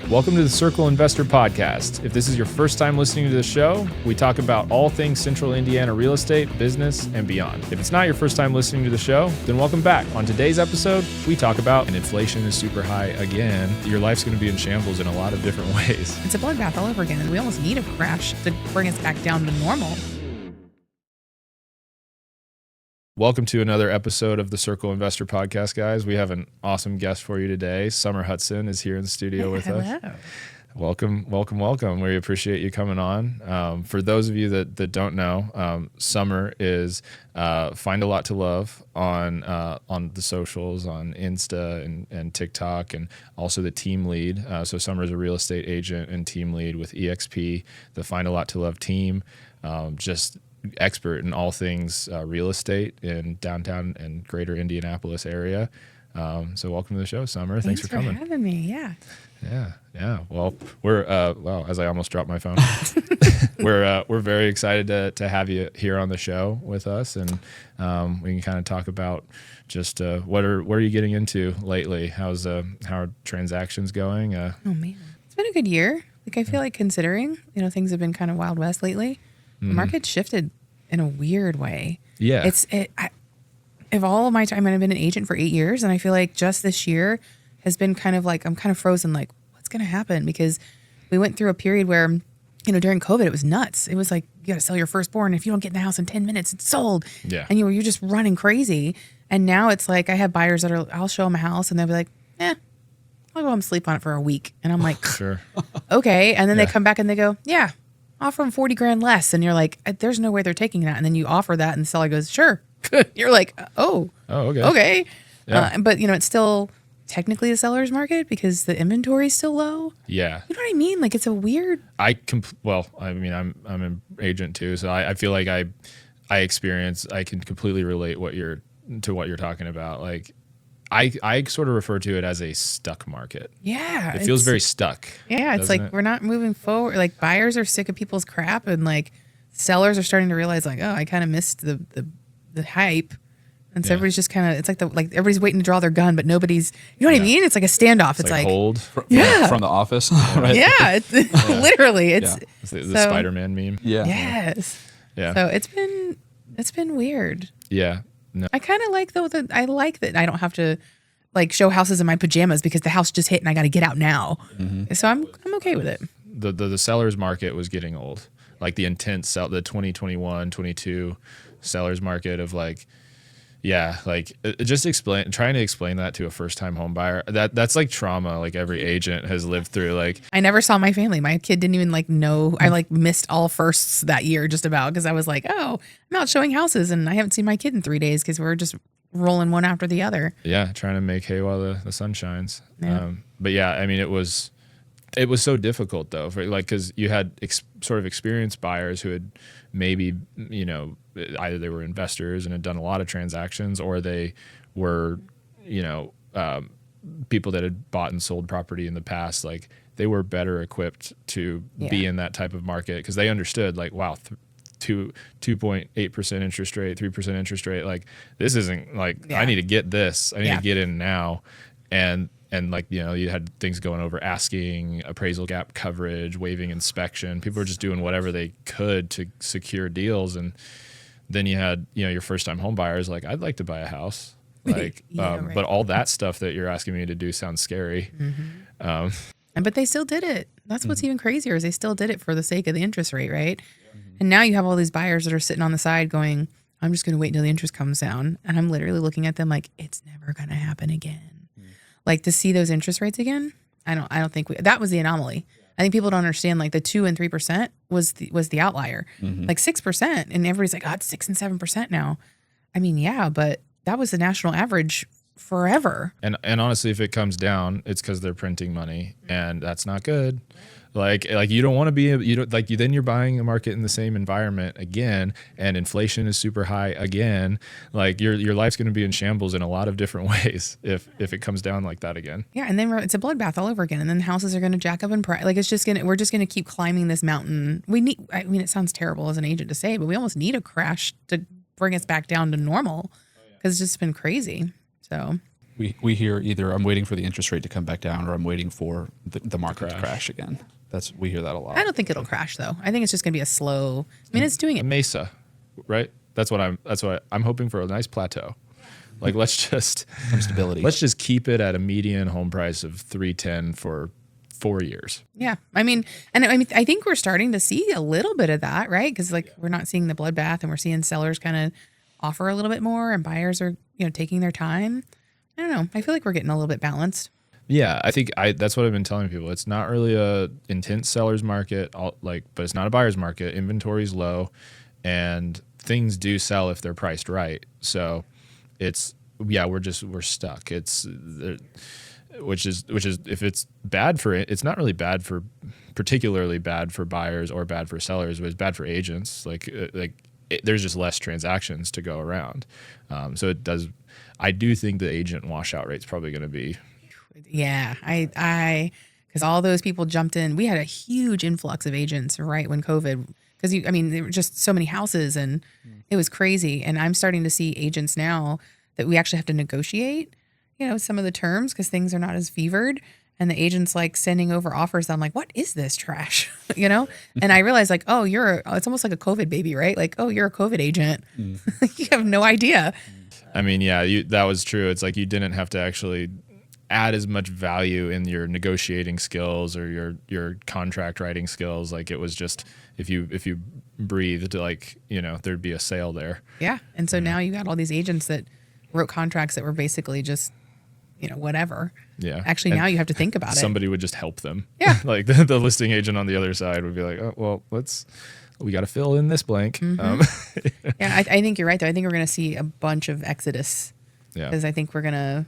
Welcome to the Circle Investor Podcast. If this is your first time listening to the show, we talk about all things Central Indiana real estate, business, and beyond. If it's not your first time listening to the show, then welcome back. On today's episode, we talk about, and inflation is super high again, your life's going to be in shambles in a lot of different ways. It's a bloodbath all over again, and we almost need a crash to bring us back down to normal. Welcome to another episode of the Circle Investor Podcast, guys. We have an awesome guest for you today. Summer Hudson is here in the studio with us. Welcome. We appreciate you coming on. For those of you that don't know, Summer is Find a Lot to Love on the socials, on Insta and TikTok, and also the team lead. So Summer is a real estate agent and team lead with EXP, the Find a Lot to Love team. Just expert in all things real estate in downtown and greater Indianapolis area. So welcome to the show, Summer. Thanks for coming. Thanks for having me. Yeah. Well, we're as I almost dropped my phone, we're very excited to have you here on the show with us, and we can kind of talk about just what are you getting into lately? How are transactions going? Oh man, it's been a good year. I feel like considering things have been kind of Wild West lately. The market shifted in a weird way. Yeah. Of all of my time, I've been an agent for 8 years, and I feel like just this year has been kind of like, I'm kind of frozen, like, what's going to happen? Because we went through a period where, during COVID, it was nuts. It was like, you got to sell your firstborn. If you don't get in the house in 10 minutes, it's sold. Yeah. And you're just running crazy. And now it's like, I have buyers I'll show them a house, and they'll be like, I'll go home and sleep on it for a week. And I'm like, sure. Okay. And then they come back and they go, yeah, offer them $40,000 less. And you're like, there's no way they're taking that. And then you offer that and the seller goes, sure. You're like, okay. Yeah. But it's still technically a seller's market because the inventory is still low. Yeah. You know what I mean? Like, it's a weird. I'm an agent too. So I feel like I can completely relate to what you're talking about. Like, I sort of refer to it as a stuck market. Yeah. It feels very stuck. Yeah. It's like, we're not moving forward. Like, buyers are sick of people's crap, and like sellers are starting to realize, like, I kind of missed the hype. And so everybody's just kind of, it's like everybody's waiting to draw their gun, but nobody's, you know what I mean? It's like a standoff. It's like hold. From The Office. Right? Yeah. Literally. It's the Spider-Man meme. Yeah. Yes. Yeah. So it's been weird. Yeah. No. I kind of like that I don't have to like show houses in my pajamas because the house just hit and I got to get out now. Mm-hmm. So I'm okay with it. The seller's market was getting old. Like the intense the 2021, 22 seller's market of like, trying to explain that to a first time home buyer. That's like trauma. Like every agent has lived through. Like, I never saw my family. My kid didn't even know. I missed all firsts that year just about because I was like, I'm out showing houses and I haven't seen my kid in 3 days because we're just rolling one after the other. Yeah, trying to make hay while the sun shines. Yeah. But yeah, I mean, it was so difficult though, because you had sort of experienced buyers who had maybe either they were investors and had done a lot of transactions, or they were people that had bought and sold property in the past. Like, they were better equipped to be in that type of market because they understood, like, wow, 2.8% interest rate, 3% interest rate, like, this isn't like, I need to get this, I need to get in now. And like, you had things going over asking, appraisal gap coverage, waiving inspection. People were just doing whatever they could to secure deals. And then you had, your first time home buyers like, I'd like to buy a house. Like, right. But all that stuff that you're asking me to do sounds scary. Mm-hmm. But they still did it. That's what's even crazier is they still did it for the sake of the interest rate, right? Mm-hmm. And now you have all these buyers that are sitting on the side going, I'm just going to wait until the interest comes down. And I'm literally looking at them like, it's never going to happen again. Like, to see those interest rates again, I don't think that was the anomaly. I think people don't understand, like, the 2 and 3% was the outlier. Mm-hmm. Like 6%, and everybody's like, it's 6 and 7% now. I mean, yeah, but that was the national average forever. And honestly, if it comes down, it's because they're printing money, and that's not good. Like you don't want to be, then you're buying a market in the same environment again, and inflation is super high again. Like, your life's going to be in shambles in a lot of different ways if it comes down like that again. Yeah, and then it's a bloodbath all over again, and then houses are going to jack up in price. Like, we're just going to keep climbing this mountain. It sounds terrible as an agent to say, but we almost need a crash to bring us back down to normal because it's just been crazy. So We hear either I'm waiting for the interest rate to come back down or I'm waiting for the market to crash again. We hear that a lot. I don't think it'll crash though. I think it's just going to be a slow. I mean, it's doing A it. mesa, right? That's what I'm hoping for, a nice plateau. Like let's just Some stability. Let's just keep it at a median home price of 310 for 4 years. Yeah. I mean, I think we're starting to see a little bit of that, right? Because like we're not seeing the bloodbath, and we're seeing sellers kind of offer a little bit more, and buyers are taking their time. I don't know. I feel like we're getting a little bit balanced. Yeah, I think that's what I've been telling people. It's not really a intense seller's market, but it's not a buyer's market. Inventory's low, and things do sell if they're priced right. So we're stuck. Which is if it's bad for it, it's not really particularly bad for buyers or bad for sellers, but it's bad for agents. There's just less transactions to go around. So it does. I do think the agent washout rate's probably going to be. Yeah, because all those people jumped in. We had a huge influx of agents right when COVID, because there were just so many houses, and it was crazy. And I'm starting to see agents now that we actually have to negotiate, some of the terms because things are not as fevered. And the agent's like sending over offers. I'm like, what is this trash? And I realized like, oh, it's almost like a COVID baby, right? Like, oh, you're a COVID agent. You have no idea. I mean, yeah, that was true. It's like you didn't have to actually add as much value in your negotiating skills or your contract writing skills. Like it was just if you breathed, like there'd be a sale there. Yeah, and so now you got all these agents that wrote contracts that were basically just whatever. Yeah. Actually, now you have to think about it. Somebody would just help them. Yeah. Like the listing agent on the other side would be like, oh well, we got to fill in this blank. Mm-hmm. Yeah, I think you're right though. I think we're going to see a bunch of exodus. Yeah. Because I think we're gonna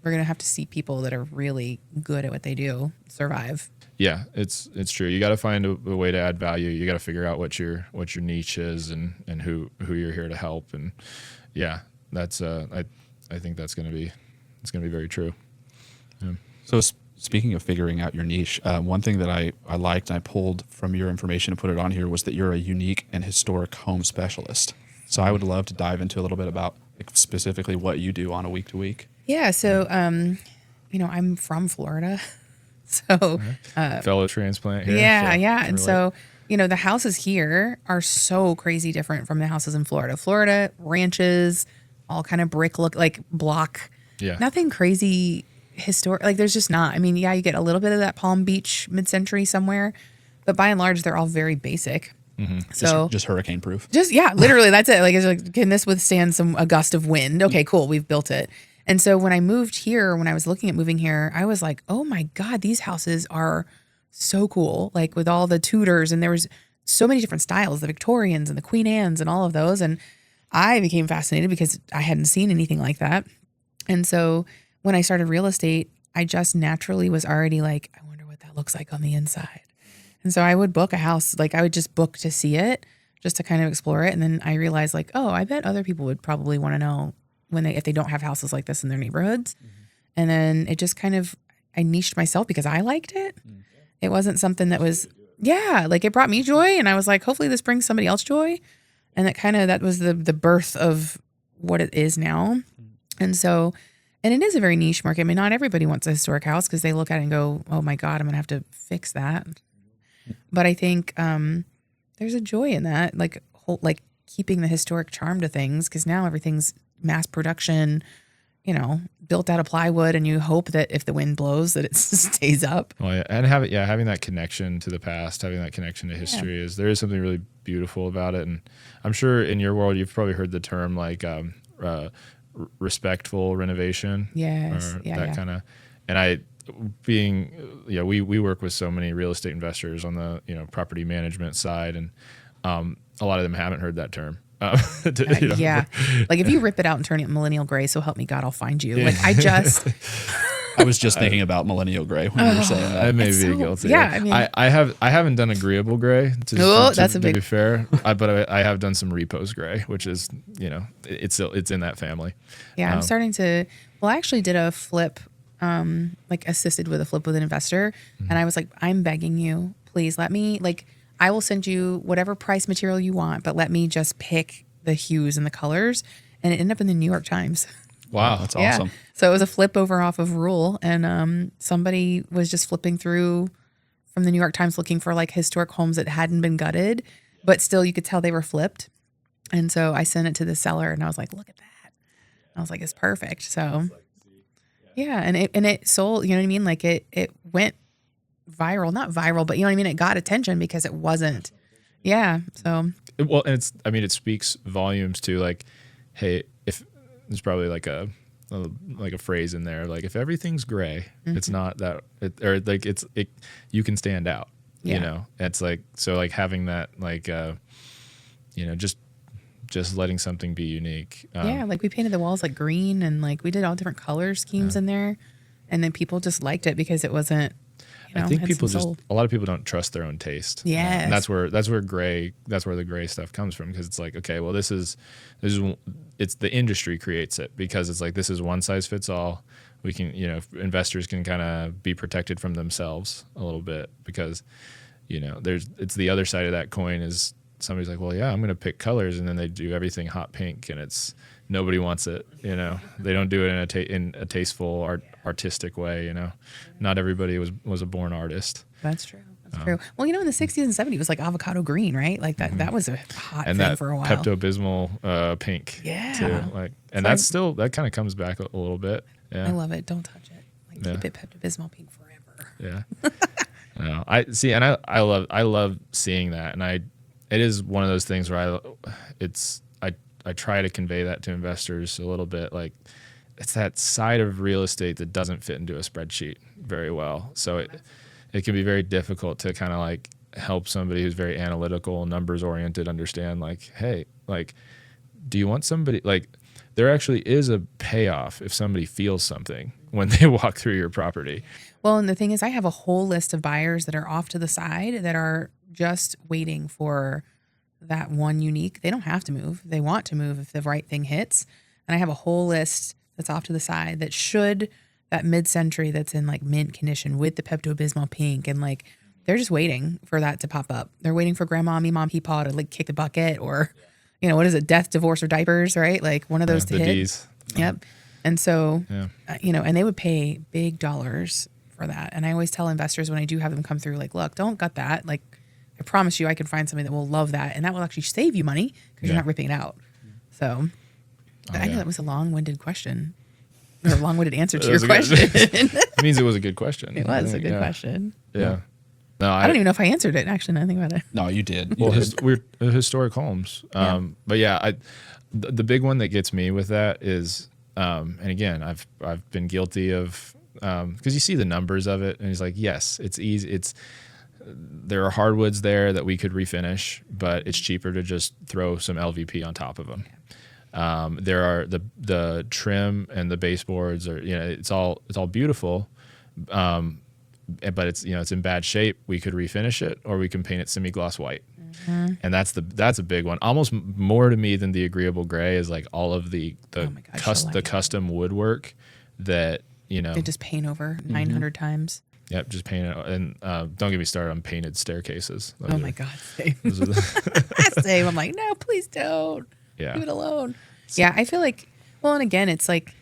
have to see people that are really good at what they do survive. Yeah, it's true. You got to find a way to add value. You got to figure out what your niche is and who you're here to help. And yeah, that's I think it's going to be very true. Yeah. So speaking of figuring out your niche, one thing that I liked and I pulled from your information and put it on here was that you're a unique and historic home specialist. So I would love to dive into a little bit about specifically what you do on a week to week. Yeah. So, I'm from Florida. So, fellow transplant here. Yeah. So yeah. And so, the houses here are so crazy different from the houses in Florida. Florida ranches, all kind of brick block. Yeah. Nothing crazy historic. Like there's just not. I mean, yeah, you get a little bit of that Palm Beach mid-century somewhere, but by and large, they're all very basic. Mm-hmm. So just hurricane proof. Literally, that's it. Like, it's like, can this withstand a gust of wind? Okay, cool. We've built it. And so when I moved here, when I was looking at moving here, I was like, oh my God, these houses are so cool. Like with all the Tudors, and there was so many different styles, the Victorians and the Queen Anne's and all of those. And I became fascinated because I hadn't seen anything like that. And so when I started real estate, I just naturally was already like, I wonder what that looks like on the inside. And so I would book a house, like I would just book to see it, just to kind of explore it. And then I realized like, oh, I bet other people would probably want to know if they don't have houses like this in their neighborhoods. Mm-hmm. And then it just kind of, I niched myself because I liked it. Mm-hmm. It wasn't something that was, like it brought me joy. And I was like, hopefully this brings somebody else joy. And that was the birth of what it is now. Mm-hmm. And so, and it is a very niche market. I mean, not everybody wants a historic house because they look at it and go, oh my God, I'm going to have to fix that. But I think there's a joy in that, like keeping the historic charm to things, because now everything's mass production, built out of plywood, and you hope that if the wind blows that it stays up. Well, yeah, and having that connection to the past, having that connection to history there is something really beautiful about it. And I'm sure in your world you've probably heard the term like respectful renovation. Yes, or that kind of. And we work with so many real estate investors on the property management side, and a lot of them haven't heard that term. Like if you rip it out and turn it millennial gray, so help me God, I'll find you. Like I was just thinking about millennial gray when you were saying that. I may be guilty. Yeah, I mean, I haven't done agreeable gray. To be fair, but I have done some repos gray, which is it's in that family. Yeah, I'm starting to. Well, I actually did a flip. Assisted with a flip with an investor. Mm-hmm. And I was like, I'm begging you, please let me, I will send you whatever price material you want, but let me just pick the hues and the colors. And it ended up in the New York Times. Wow. That's awesome. So it was a flip over off of Rule, and somebody was just flipping through from the New York Times looking for like historic homes that hadn't been gutted, but still you could tell they were flipped. And so I sent it to the seller, and I was like, "Look at that!" I was like, "It's perfect." So yeah, and it sold. You know what I mean? Like it went viral, not viral, but you know what I mean. It got attention because it wasn't. Yeah. So Well, and it speaks volumes to like, hey, if there's probably like a phrase in there, like if everything's gray, it's not that, or like you can stand out, you know. It's like, so like having that, like, just letting something be unique. like we painted the walls like green, and like we did all different color schemes in there, and then people just liked it because it wasn't. I think a lot of people don't trust their own taste. Yeah, and that's where the gray stuff comes from, because it's like, okay, well, this is it's the industry creates it, because it's like, this is one size fits all. We can, investors can kind of be protected from themselves a little bit, because it's the other side of that coin is somebody's like, well, yeah, I'm going to pick colors, and then they do everything hot pink, and it's nobody wants it. They don't do it in a tasteful, artistic way. Not everybody was a born artist. That's true. That's true. Well, in the 60s and 70s, it was like avocado green, right? Like that was a hot thing for a while. And that Pepto-Bismol pink, too. Like, and that's still, that kind of comes back a little bit. Yeah, I love it. Don't touch it. Like, keep it Pepto-Bismol pink forever. Yeah. No, I see, and I love seeing that, and it is one of those things where I try to convey that to investors a little bit. Like, it's that side of real estate that doesn't fit into a spreadsheet very well. So it can be very difficult to kind of like help somebody who's very analytical, numbers oriented, understand like, hey, like, do you want somebody, like, there actually is a payoff if somebody feels something when they walk through your property. Well, and the thing is, I have a whole list of buyers that are off to the side that are just waiting for that one unique. They don't have to move. They want to move if the right thing hits. And I have a whole list that's off to the side that mid-century that's in like mint condition with the Pepto-Bismol pink, and like they're just waiting for that to pop up. They're waiting for grandma, mom, peepaw to like kick the bucket, or what is it, death, divorce, or diapers, right? Like one of those to hit. D's. Yep. And so, and they would pay big dollars for that. And I always tell investors when I do have them come through, like, look, don't gut that. Like, I promise you I can find somebody that will love that, and that will actually save you money because you're not ripping it out. So I know that was a long-winded question, or a long-winded answer to your question. It means it was a good question. It was a good question. Yeah. No, I don't even know if I answered it, actually, now I think about it. No, you did. Well, we're historic homes. But yeah, the big one that gets me with that is, and again, I've been guilty of, because you see the numbers of it, and it's like, yes, it's easy. There are hardwoods there that we could refinish, but it's cheaper to just throw some LVP on top of them. There are the trim and the baseboards are, it's all beautiful. But it's in bad shape. We could refinish it, or we can paint it semi-gloss white. Mm-hmm. And that's a big one. Almost more to me than the agreeable gray is like all of the custom woodwork that, they just paint over 900 times. Yep, just paint it. And don't get me started on painted staircases. My God, same. Same. I'm like, no, please don't. Yeah. Leave it alone. Yeah, I feel like, well, and again, it's like,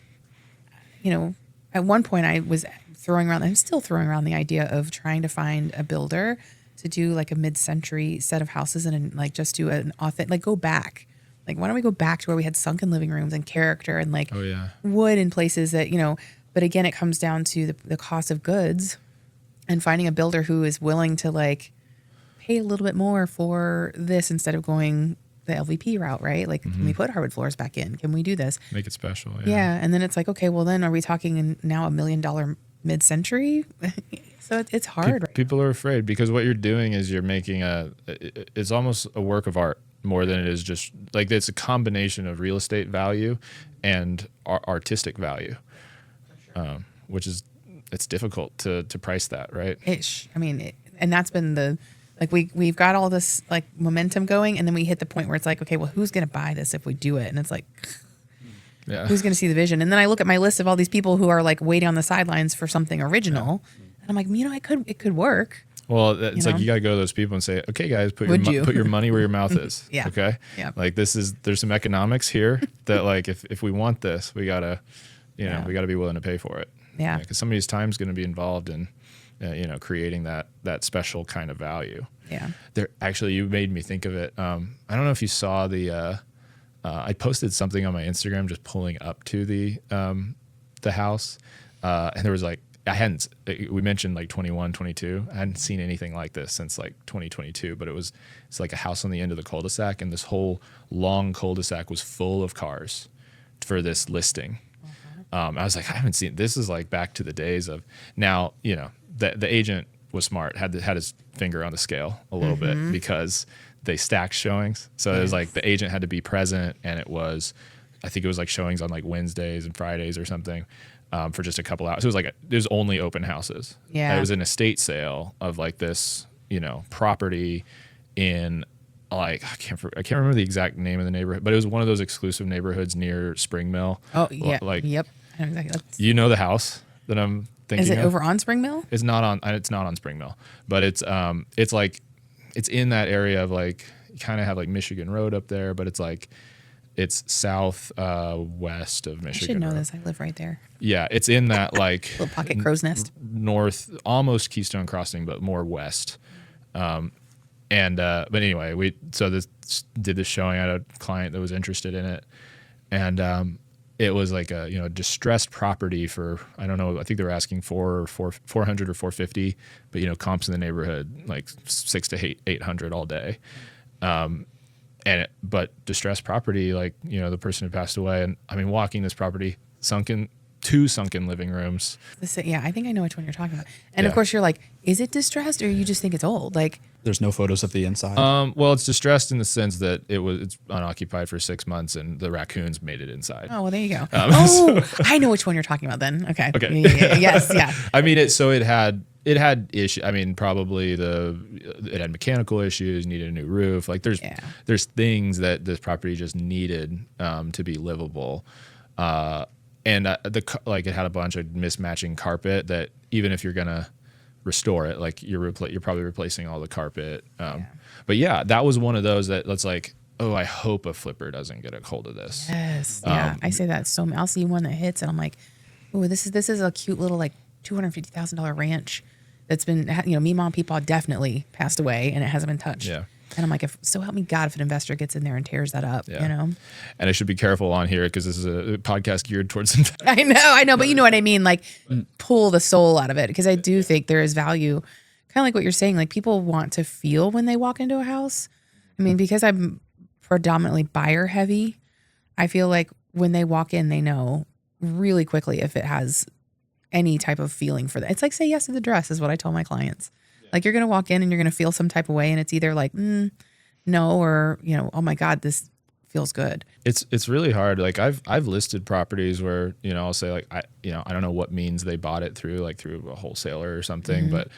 at one point I'm still throwing around the idea of trying to find a builder to do like a mid-century set of houses and like just do an authentic, like go back. Like, why don't we go back to where we had sunken living rooms and character and like wood in places that, but again, it comes down to the cost of goods. And finding a builder who is willing to like pay a little bit more for this instead of going the LVP route, right? Like, can we put hardwood floors back in? Can we do this? Make it special. Yeah. And then it's like, okay, well then are we talking now $1 million mid-century? So it's hard. Right? People are afraid because what you're doing is you're making it's almost a work of art more than it is just like, it's a combination of real estate value and artistic value, which is, it's difficult to price that, right? And that's been we've got all this like momentum going, and then we hit the point where it's like, okay, well, who's going to buy this if we do it? And it's like, who's going to see the vision? And then I look at my list of all these people who are like waiting on the sidelines for something original, and I'm like, it could work. Well, it's like you got to go to those people and say, okay, guys, put your money where your mouth is. Yeah. Okay. Yeah. Like there's some economics here that like if we want this, we gotta, we gotta be willing to pay for it. Yeah. Because somebody's time is going to be involved in, creating that special kind of value. Yeah. There actually, you made me think of it. I don't know if you saw I posted something on my Instagram just pulling up to the house, and there was like we mentioned like 21, 22. I hadn't seen anything like this since like 2022, but it's like a house on the end of the cul-de-sac, and this whole long cul-de-sac was full of cars for this listing. I was like, I haven't seen this. Is like back to the days of now. The agent was smart, had his finger on the scale a little bit because they stacked showings. So it was like the agent had to be present, and I think it was like showings on like Wednesdays and Fridays or something. For just a couple hours. It was like it was only open houses. Yeah. It was an estate sale of like this, property in like I can't remember the exact name of the neighborhood, but it was one of those exclusive neighborhoods near Spring Mill. Oh yeah. Like yep. I know exactly. The house that I'm thinking. Is it of? over on Spring Mill? It's not on Spring Mill, but it's like it's in that area of like you kind of have like Michigan Road up there, but it's like it's south west of Michigan. I should know Road. this. I live right there. Yeah, it's in that like little pocket crow's nest. North, almost Keystone Crossing, but more west. But anyway, we did this showing. I had a client that was interested in it, and it was like a distressed property for I don't know. I think they were asking for 400 or 450, but comps in the neighborhood like 600 to 800 all day. But distressed property, like, the person who passed away, and I mean, walking this property, two sunken living rooms. Yeah, I think I know which one you're talking about. And of course, you're like, is it distressed, or you just think it's old? Like, there's no photos of the inside. Well, it's distressed in the sense that it's unoccupied for 6 months, and the raccoons made it inside. Oh, well, there you go. I know which one you're talking about. Then, okay. Yeah. Yes, yeah. I mean, it had issues. I mean, probably it had mechanical issues, needed a new roof. Like there's things that this property just needed to be livable. And it had a bunch of mismatching carpet that even if you're gonna restore it, like you're probably replacing all the carpet. But yeah, that was one of those that's like, oh, I hope a flipper doesn't get a hold of this. Yes, yeah. I say that so. I'll see one that hits, and I'm like, oh, this is a cute little like $250,000 ranch that's been, me, mom, people definitely passed away, and it hasn't been touched. Yeah. And I'm like, so help me God, if an investor gets in there and tears that up, And I should be careful on here because this is a podcast geared towards investors. I know, but you know what I mean? Like, pull the soul out of it, because I do think there is value, kind of like what you're saying. Like, people want to feel when they walk into a house. I mean, because I'm predominantly buyer heavy, I feel like when they walk in, they know really quickly if it has any type of feeling for that. It's like, say yes to the dress is what I tell my clients. Like, you're going to walk in and you're going to feel some type of way, and it's either like, no, or, oh my God, this feels good. It's really hard. Like I've listed properties where, I'll say like, I don't know what means they bought it through a wholesaler or something, but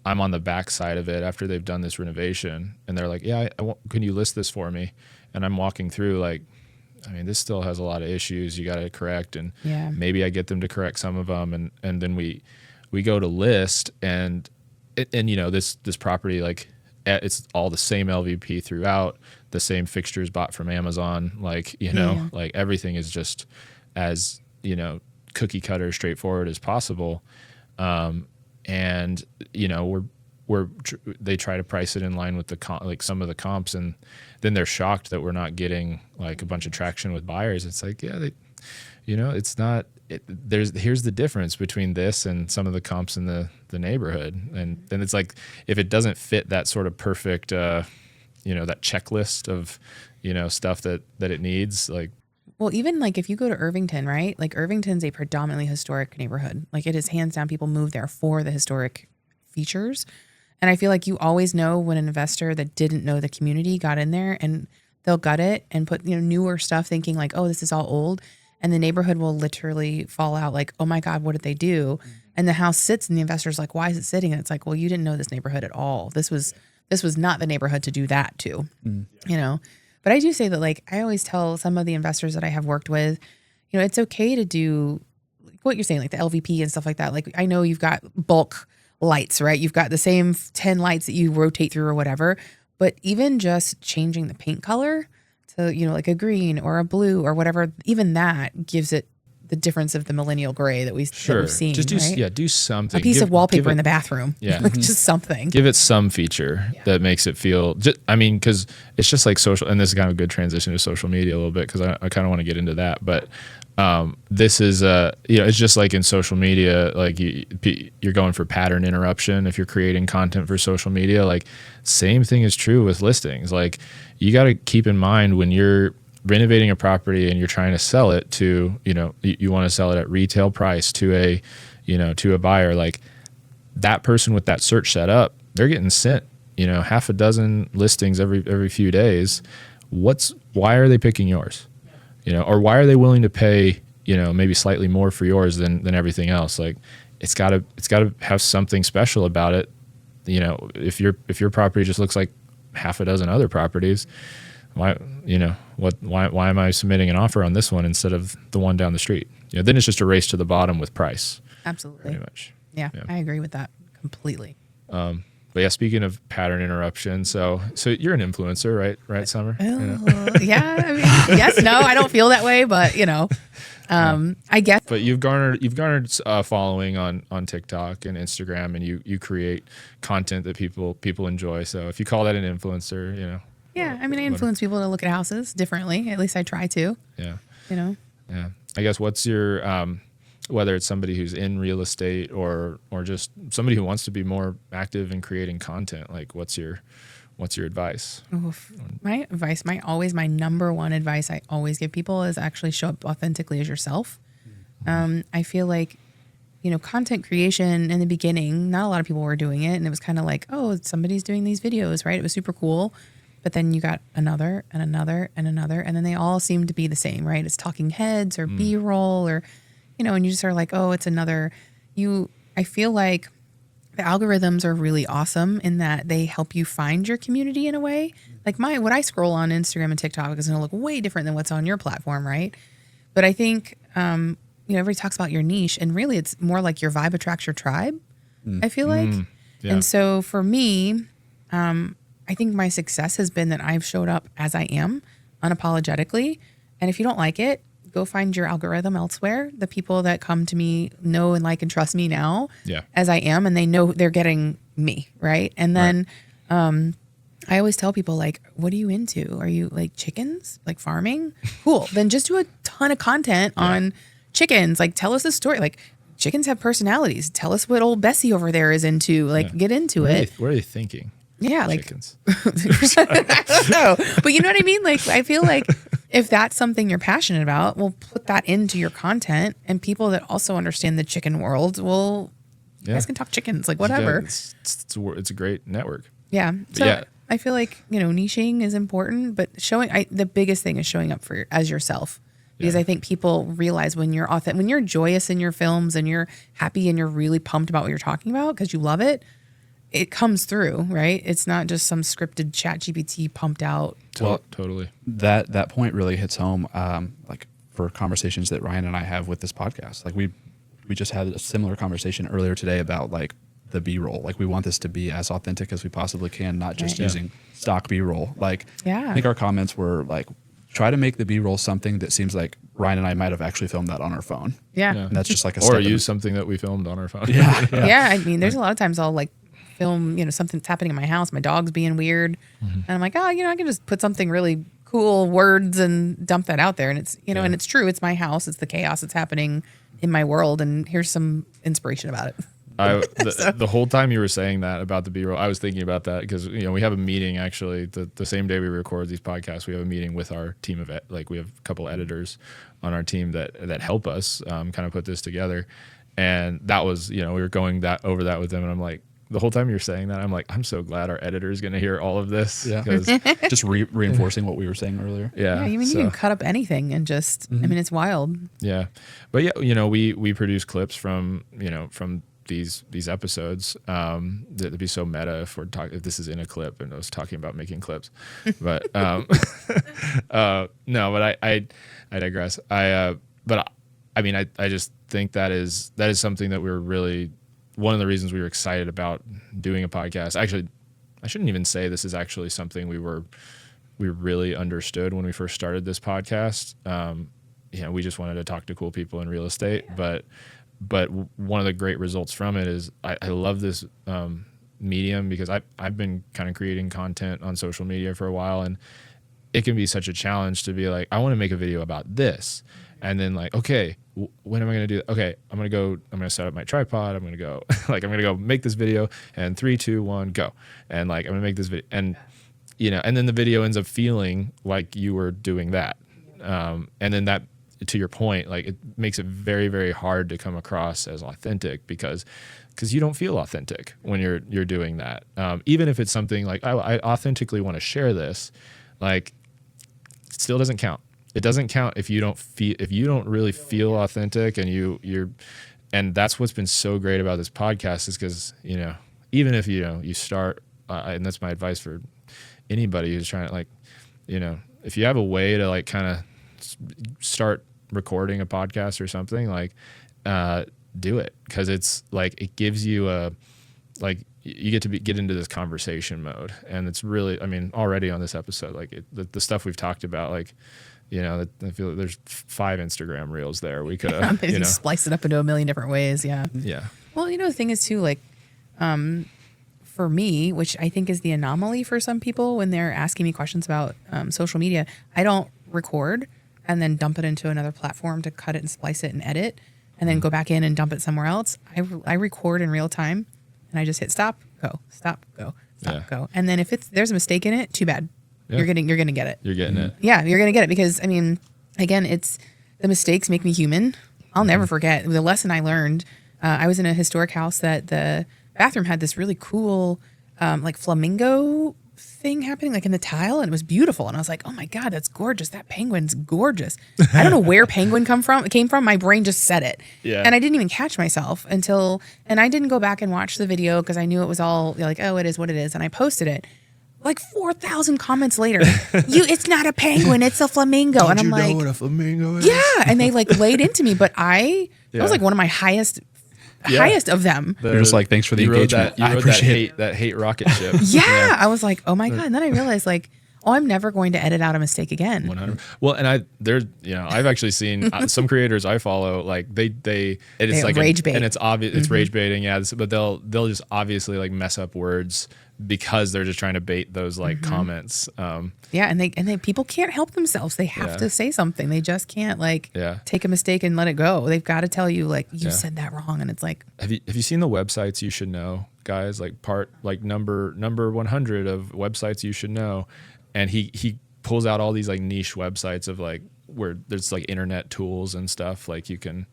I'm on the back side of it after they've done this renovation, and they're like, yeah, can you list this for me? And I'm walking through like, I mean, this still has a lot of issues you got to correct. And maybe I get them to correct some of them. And then we go to list, and this property, like, it's all the same LVP throughout, the same fixtures bought from Amazon. Like, like everything is just as, cookie cutter straightforward as possible. And, they try to price it in line with like some of the comps, and then they're shocked that we're not getting like a bunch of traction with buyers. It's like, yeah, it's not, here's the difference between this and some of the comps in the neighborhood. And then it's like, if it doesn't fit that sort of perfect, that checklist of, stuff that it needs, like. Well, even like if you go to Irvington, right? Like, Irvington's a predominantly historic neighborhood. Like, it is hands down, people move there for the historic features. And I feel like you always know when an investor that didn't know the community got in there, and they'll gut it and put, newer stuff, thinking like, oh, this is all old. And the neighborhood will literally fall out like, oh my God, what did they do? And the house sits, and the investor's like, why is it sitting? And it's like, well, you didn't know this neighborhood at all. This was not the neighborhood to do that to, But I do say that, like, I always tell some of the investors that I have worked with, it's okay to do what you're saying, like the LVP and stuff like that. Like, I know you've got bulk lights, right? You've got the same 10 lights that you rotate through or whatever, but even just changing the paint color to, like a green or a blue or whatever, even that gives it the difference of the millennial gray that we've seen. Just do, right? do something. A piece of wallpaper in the bathroom. Yeah. Just something. Give it some feature that makes it feel, because it's just like social, and this is kind of a good transition to social media a little bit, because I kind of want to get into that. But this is, it's just like in social media, like you're going for pattern interruption. If you're creating content for social media, like same thing is true with listings. Like you got to keep in mind when you're renovating a property and you're trying to sell it to, you want to sell it at retail price to a buyer, like that person with that search set up, they're getting sent, half a dozen listings every few days. Why are they picking yours? Or why are they willing to pay, maybe slightly more for yours than everything else? Like it's gotta have something special about it. If your property just looks like half a dozen other properties, why am I submitting an offer on this one instead of the one down the street? Then it's just a race to the bottom with price. Absolutely. Pretty much. Yeah, I agree with that completely. But yeah, speaking of pattern interruption, so you're an influencer, right, Summer? Yeah, I mean, yes, no, I don't feel that way, but I guess. But you've garnered following on TikTok and Instagram, and you create content that people enjoy. So if you call that an influencer, Yeah, I mean, I influence people to look at houses differently. At least I try to. Yeah. Yeah. I guess what's your whether it's somebody who's in real estate or just somebody who wants to be more active in creating content, like what's your advice? Oof. My advice, my number one advice I always give people is actually show up authentically as yourself. I feel like, content creation in the beginning, not a lot of people were doing it. And it was kind of like, oh, somebody's doing these videos, right? It was super cool. But then you got another and another and another. And then they all seem to be the same, right? It's talking heads or B-roll or, and you just are like, oh, it's another. I feel like the algorithms are really awesome in that they help you find your community in a way. Like what I scroll on Instagram and TikTok is going to look way different than what's on your platform, right? But I think, everybody talks about your niche, and really it's more like your vibe attracts your tribe, I feel like. Yeah. And so for me, I think my success has been that I've showed up as I am, unapologetically. And if you don't like it, go find your algorithm elsewhere. The people that come to me know and like and trust me now as I am, and they know they're getting me, right? And then I always tell people, like, what are you into? Are you like chickens, like farming? Cool. Then just do a ton of content on chickens. Like, tell us the story. Like, chickens have personalities. Tell us what old Bessie over there is into. Like, get into it. What are they thinking? Yeah, like chickens. I don't know, but you know what I mean? Like, I feel like if that's something you're passionate about, we'll put that into your content, and people that also understand the chicken world will, you guys can talk chickens, like whatever. It's a great network. Yeah. So I feel like, niching is important, but the biggest thing is showing up as yourself. Because I think people realize when you're when you're joyous in your films and you're happy and you're really pumped about what you're talking about because you love it, it comes through, right? It's not just some scripted ChatGPT pumped out. Well, totally. That point really hits home, like for conversations that Ryan and I have with this podcast. Like we just had a similar conversation earlier today about like the B-roll. Like we want this to be as authentic as we possibly can, not just using stock B-roll. Like I think our comments were like, try to make the B-roll something that seems like Ryan and I might have actually filmed that on our phone. Yeah. And that's just like a or use something that we filmed on our phone. Yeah. I mean, there's a lot of times I'll like film, something's happening in my house, my dog's being weird, and I'm like, I can just put something really cool words and dump that out there, and it's and it's true, it's my house, it's the chaos that's happening in my world, and here's some inspiration about it. The whole time you were saying that about the B-roll, I was thinking about that because we have a meeting actually the same day we record these podcasts. We have a meeting with our team of we have a couple editors on our team that help us kind of put this together, and that was we were going over that with them, and I'm like, the whole time you're saying that, I'm like, I'm so glad our editor is going to hear all of this. Yeah. Just reinforcing what we were saying earlier. Yeah. You can cut up anything and just, I mean, it's wild. Yeah. But yeah, we produce clips from these episodes that'd be so meta if this is in a clip and I was talking about making clips. But no, but I digress. I just think that is something that we're really one of the reasons we were excited about doing a podcast. Actually, I shouldn't even say this is actually something we really understood when we first started this podcast. We just wanted to talk to cool people in real estate, but one of the great results from it is I love this medium because I've been kind of creating content on social media for a while, and it can be such a challenge to be like, I want to make a video about this. And then like, okay, when am I going to do that? Okay, I'm going to set up my tripod. I'm going to go, like, I'm going to go make this video, and 3, 2, 1, go. And like, I'm going to make this video, and and then the video ends up feeling like you were doing that. And then that, to your point, like, it makes it very, very hard to come across as authentic because you don't feel authentic when you're doing that. Even if it's something like, I authentically want to share this, like, it still doesn't count. It doesn't count if you don't really feel authentic, and and that's what's been so great about this podcast is because, even if, you start, and that's my advice for anybody who's trying to, like, if you have a way to, like, kind of start recording a podcast or something, like, do it. Cause it's like, it gives you you get to get into this conversation mode. And it's really, I mean, already on this episode, like the stuff we've talked about, like, I feel like there's 5 Instagram reels there. We could have, splice it up into a million different ways. Yeah. Yeah. Well, the thing is too, like, for me, which I think is the anomaly for some people when they're asking me questions about social media, I don't record and then dump it into another platform to cut it and splice it and edit and then go back in and dump it somewhere else. I record in real time and I just hit stop, go, stop, go, stop, go. And then if there's a mistake in it, too bad. Yeah. You're going to get it. You're getting it. Yeah, you're going to get it because, I mean, again, it's the mistakes make me human. I'll never forget the lesson I learned. I was in a historic house that the bathroom had this really cool, like, flamingo thing happening, like, in the tile, and it was beautiful. And I was like, oh my God, that's gorgeous. That penguin's gorgeous. I don't know where penguin came from. My brain just said it. Yeah. And I didn't even catch myself and I didn't go back and watch the video because I knew it was all like, oh, it is what it is. And I posted it. Like 4,000 comments later, it's not a penguin, it's a flamingo. And I'm like, know what a flamingo is? Yeah. And they, like, laid into me, but it was like one of my highest of them. You're just like, thanks for the engagement. I appreciate that hate rocket ship. Yeah. I was like, oh my God. And then I realized, like, I'm never going to edit out a mistake again. 100. Well, and I've actually seen some creators I follow, like, it's like rage bait, and it's obvious, it's rage baiting. Yeah. But they'll just obviously, like, mess up words because they're just trying to bait those, like, comments. Yeah. And they people can't help themselves. They have to say something. They just can't, like, take a mistake and let it go. They've got to tell you, like, you said that wrong. And it's like, have you seen the websites you should know, guys? Like, number 100 of websites you should know. And he pulls out all these, like, niche websites of, like, where there's, like, internet tools and stuff, like, you can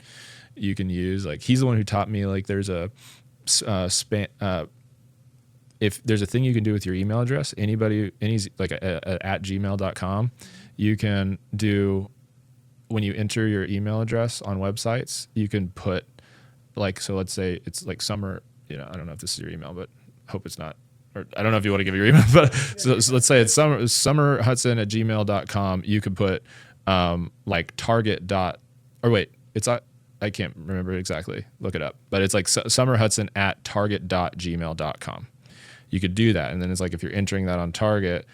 use. Like, he's the one who taught me, like, there's a if there's a thing you can do with your email address, at gmail.com, you can do, when you enter your email address on websites, you can put, like, so let's say it's like Summer, I don't know if this is your email, but hope it's not. Or I don't know if you want to give your email, but so let's say it's Summer Hudson at gmail.com. You could put like target I can't remember exactly. Look it up. But it's like Summer Hudson at target.gmail.com. You could do that. And then it's like, if you're entering that on Target,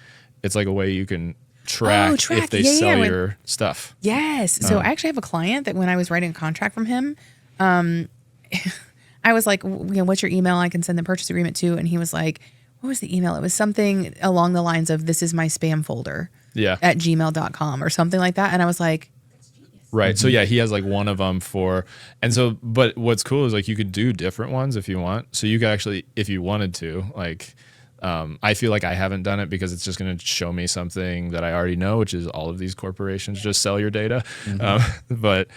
it's like a way you can track if they sell your stuff. Yes. So I actually have a client that when I was writing a contract from him, I was like, what's your email? I can send the purchase agreement to. And he was like, what was the email? It was something along the lines of, this is my spam folder at gmail.com or something like that. And I was like, right. So yeah, he has, like, one of them but what's cool is, like, you could do different ones if you want. So you could actually, if you wanted to, like, I feel like I haven't done it because it's just going to show me something that I already know, which is all of these corporations just sell your data. But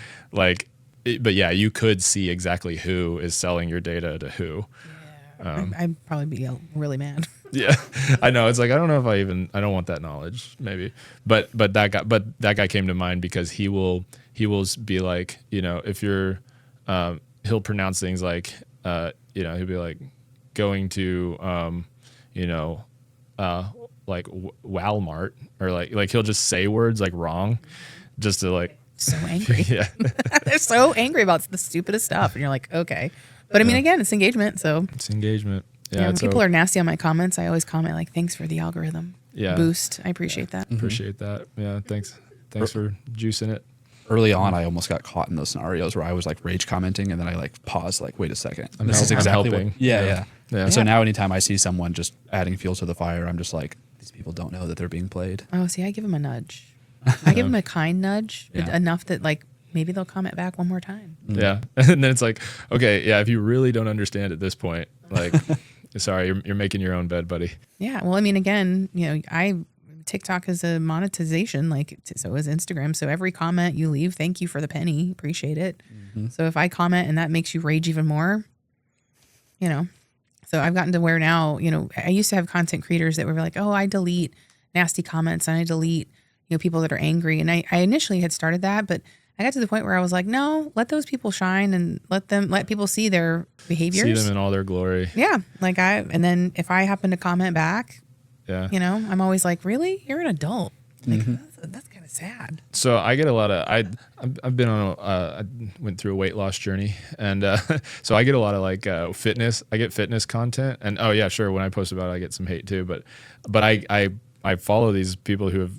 yeah, you could see exactly who is selling your data to who. I'd probably be really mad. Yeah, I know. It's like, I don't know if I don't want that knowledge, maybe. But that guy came to mind because he will be like, if you're, he'll pronounce things like, he'll be like going to, like Walmart, or like he'll just say words, like, wrong, just to, like, so angry. Yeah. They're so angry about the stupidest stuff. And you're like, okay. But I mean, again, it's engagement. So It's engagement. Yeah. when people are nasty on my comments, I always comment like, thanks for the algorithm boost. I appreciate that. Appreciate that. Yeah. Thanks for juicing it. Early on, I almost got caught in those scenarios where I was like rage commenting and then I like paused, like, wait a second. This is exactly helping. what. Yeah. Yeah. So now anytime I see someone just adding fuel to the fire, I'm just like, these people don't know that they're being played. Oh, see, I give them a nudge. I give them a kind nudge enough that like maybe they'll comment back one more time. Yeah. And then it's like, okay, yeah, if you really don't understand at this point, like, sorry, you're making your own bed, buddy. Yeah. Well, I mean, again, TikTok is a monetization, like so is Instagram. So every comment you leave, thank you for the penny. Appreciate it. So if I comment and that makes you rage even more, so I've gotten to where now, I used to have content creators that were like, oh, I delete nasty comments and I delete, people that are angry. And I initially had started that, but I got to the point where I was like, no, let those people shine and let people see their behaviors. See them in all their glory. Yeah. And then if I happen to comment back, yeah, I'm always like, really? You're an adult. Like, that's kind of sad. So I get a lot of, I've been on, I went through a weight loss journey, and so I get a lot of like fitness. I get fitness content, and oh yeah, sure. When I post about it, I get some hate too. But I follow these people who have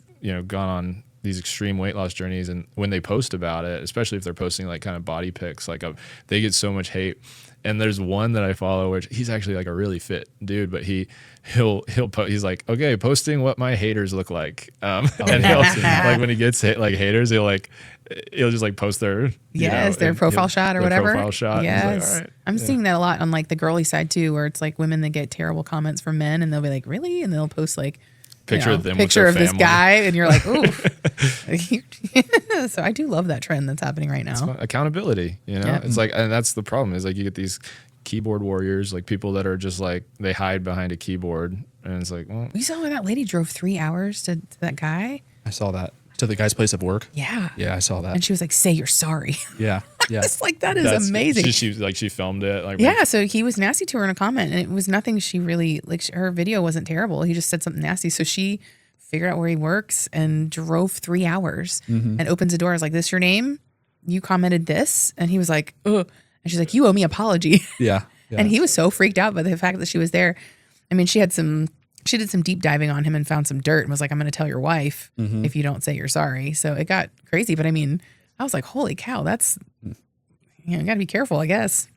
gone on these extreme weight loss journeys, and when they post about it, especially if they're posting like kind of body pics, like they get so much hate. And there's one that I follow, which he's actually like a really fit dude, but he'll he's like, okay, posting what my haters look like, and he'll like when he gets haters, he'll just like post their their profile shot or whatever. Profile shot. Yes, like, all right. I'm seeing that a lot on like the girly side too, where it's like women that get terrible comments from men, and they'll be like, really, and they'll post like picture of them, picture with their of family. this guy, and you're like, ooh. So I do love that trend that's happening right now. Accountability, it's like, and that's the problem is like you get these keyboard warriors, like people that are just like they hide behind a keyboard, and it's like, well, You saw when that lady drove 3 hours to that guy? I saw that. To the guy's place of work? Yeah. Yeah, I saw that. And she was like, say you're sorry. Yeah. It's like, that is amazing. She filmed it. Like, yeah, so he was nasty to her in a comment, and it was nothing she really, her video wasn't terrible. He just said something nasty. So she figured out where he works and drove 3 hours and opens the door. I was like, this your name? You commented this? And he was like, ugh. And she's like, you owe me an apology. Yeah. And he was so freaked out by the fact that she was there. I mean, she did some deep diving on him and found some dirt and was like, I'm going to tell your wife if you don't say you're sorry. So it got crazy. But I mean, I was like, holy cow, that's, you got to be careful, I guess.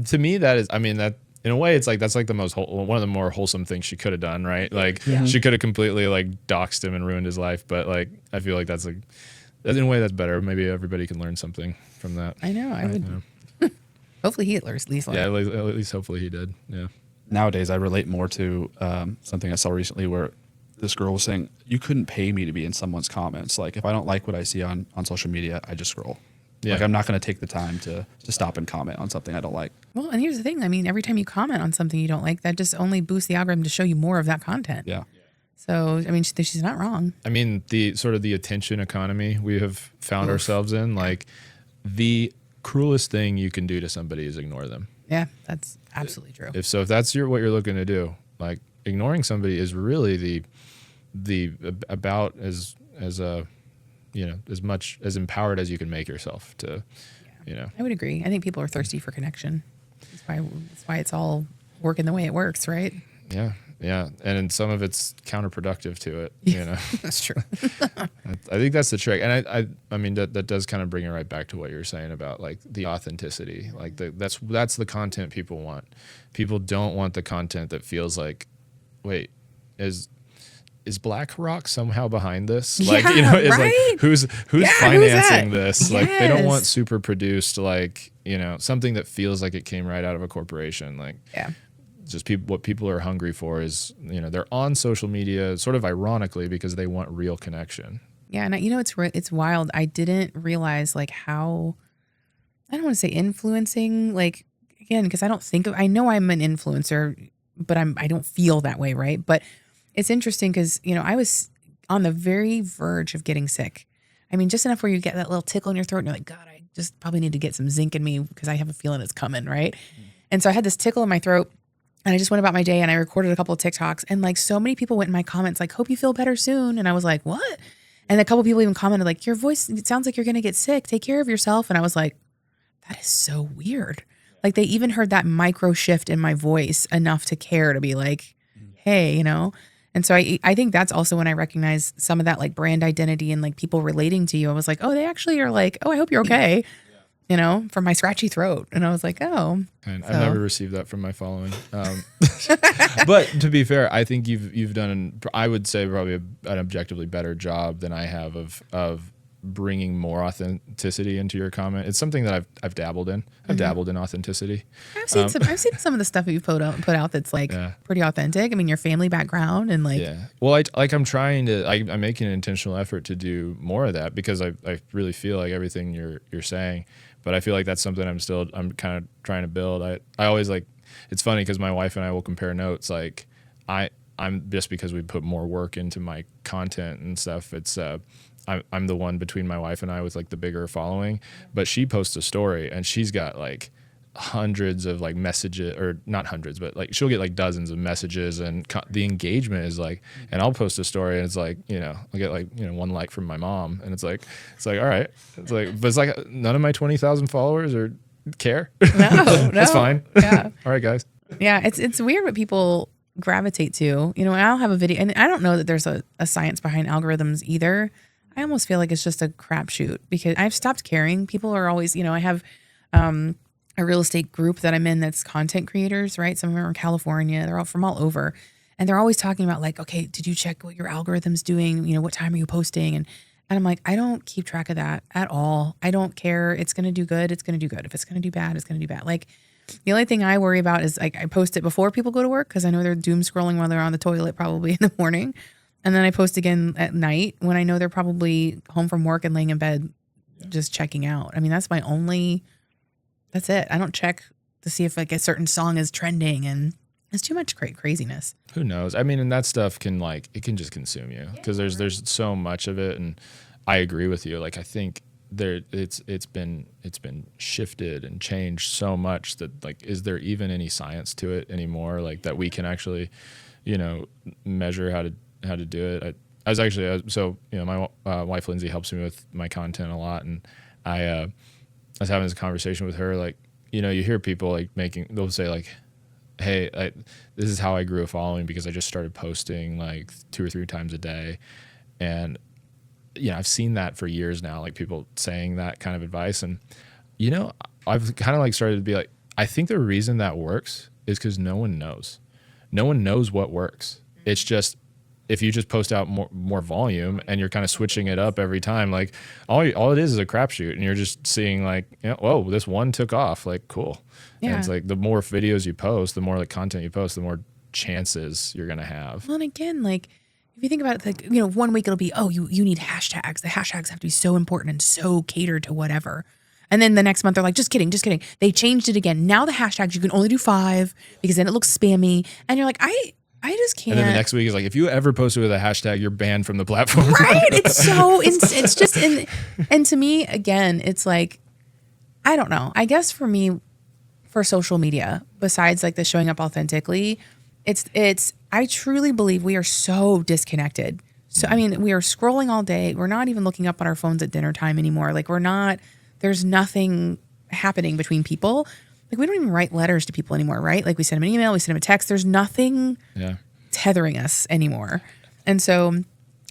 To me, that is, I mean, that in a way, it's like, that's like one of the more wholesome things she could have done, right? Like she could have completely like doxed him and ruined his life. But like, I feel like that's in a way that's better. Maybe everybody can learn something from that. I know. I would. Hopefully he at least learned. Yeah, at least hopefully he did. Yeah. Nowadays, I relate more to something I saw recently where this girl was saying, you couldn't pay me to be in someone's comments. Like, if I don't like what I see on social media, I just scroll. Yeah. Like, I'm not going to take the time to stop and comment on something I don't like. Well, and here's the thing. I mean, every time you comment on something you don't like, that just only boosts the algorithm to show you more of that content. Yeah. So, I mean, she's not wrong. I mean, the sort of the attention economy we have found ourselves in, like the cruelest thing you can do to somebody is ignore them. Yeah, that's absolutely true. If that's what you're looking to do, like ignoring somebody is really the about as much as empowered as you can make yourself to, I would agree. I think people are thirsty for connection. That's why it's all working the way it works, right? Yeah. Yeah. And some of it's counterproductive to it, That's true. I think that's the trick. And I mean, that does kind of bring it right back to what you're saying about like the authenticity. Like that's the content people want. People don't want the content that feels like, wait, is BlackRock somehow behind this? Yeah, like, it's right? like, who's financing this? Yes. Like, they don't want super produced, like, something that feels like it came right out of a corporation. Like, Yeah. just what people are hungry for is, they're on social media sort of ironically because they want real connection. Yeah, and it's wild. I didn't realize like how, I don't want to say influencing, like, again, because I know I'm an influencer, but I don't feel that way, right? But it's interesting because, I was on the very verge of getting sick. I mean, just enough where you get that little tickle in your throat and you're like, God, I just probably need to get some zinc in me because I have a feeling it's coming, right? And so I had this tickle in my throat. And I just went about my day and I recorded a couple of TikToks, and like so many people went in my comments like, hope you feel better soon. And I was like, what? And a couple of people even commented like, your voice, it sounds like you're going to get sick. Take care of yourself. And I was like, that is so weird. Like they even heard that micro shift in my voice enough to care to be like, hey, you know? And so I think that's also when I recognize some of that like brand identity and like people relating to you. I was like, oh, they actually are like, oh, I hope you're okay. You know, from my scratchy throat. And I was like, oh. And I've never received that from my following. But to be fair, I think you've done, I would say probably an objectively better job than I have of bringing more authenticity into your comment. It's something that I've dabbled in. I've dabbled in authenticity. I've seen some of the stuff that you've put out that's like pretty authentic. I mean, your family background and like. Yeah. Well, I'm trying to, I'm making an intentional effort to do more of that because I really feel like everything you're saying. But I feel like that's something I'm kind of trying to build. I always like, it's funny because my wife and I will compare notes. Like I'm just because we put more work into my content and stuff. It's I'm the one between my wife and I with like the bigger following, but she posts a story and she's got like hundreds of like messages, or not hundreds, but like she'll get like dozens of messages, and the engagement is like, and I'll post a story and it's like, you know, I'll get like, you know, 1 like from my mom, and it's like all right, it's like, but it's like none of my 20,000 followers or care. No, that's fine. Yeah. All right, guys. Yeah, it's weird what people gravitate to. You know, I'll have a video, and I don't know that there's a science behind algorithms either. I almost feel like it's just a crapshoot because I've stopped caring. People are always, you know, I have a real estate group that I'm in that's content creators, right? Some of them are in California. They're all from all over. And they're always talking about like, okay, did you check what your algorithm's doing? You know, what time are you posting? And I'm like, I don't keep track of that at all. I don't care. It's going to do good. It's going to do good. If it's going to do bad, it's going to do bad. Like the only thing I worry about is like I post it before people go to work because I know they're doom scrolling while they're on the toilet probably in the morning. And then I post again at night when I know they're probably home from work and laying in bed just checking out. I mean, that's it. I don't check to see if like a certain song is trending, and it's too much craziness. Who knows? I mean, and that stuff can like, it can just consume you because there's so much of it. And I agree with you. Like, I think it's been shifted and changed so much that like, is there even any science to it anymore? Like that we can actually, you know, measure how to do it. I was actually, so, you know, my wife, Lindsay, helps me with my content a lot. And I was having this conversation with her, like, you know, you hear people like they'll say like, hey, this is how I grew a following because I just started posting like 2 or 3 times a day. And, you know, I've seen that for years now, like people saying that kind of advice. And, you know, I've kind of like started to be like, I think the reason that works is because no one knows. No one knows what works. It's just, if you just post out more volume and you're kind of switching it up every time, like all it is a crapshoot, and you're just seeing like, you know, whoa, this one took off, like cool. Yeah. And it's like the more videos you post, the more like content you post, the more chances you're gonna have. Well, and again, like if you think about it, like, you know, 1 week it'll be, oh, you need hashtags. The hashtags have to be so important and so catered to whatever. And then the next month they're like, just kidding. They changed it again. Now the hashtags you can only do 5 because then it looks spammy. And you're like, I just can't. And then the next week is like, if you ever post it with a hashtag, you're banned from the platform. Right? It's just, and to me, again, it's like, I don't know. I guess for me, for social media, besides like the showing up authentically, I truly believe we are so disconnected. So, I mean, we are scrolling all day. We're not even looking up on our phones at dinner time anymore. Like there's nothing happening between people. Like we don't even write letters to people anymore, right? Like we send them an email, we send them a text. There's nothing tethering us anymore. And so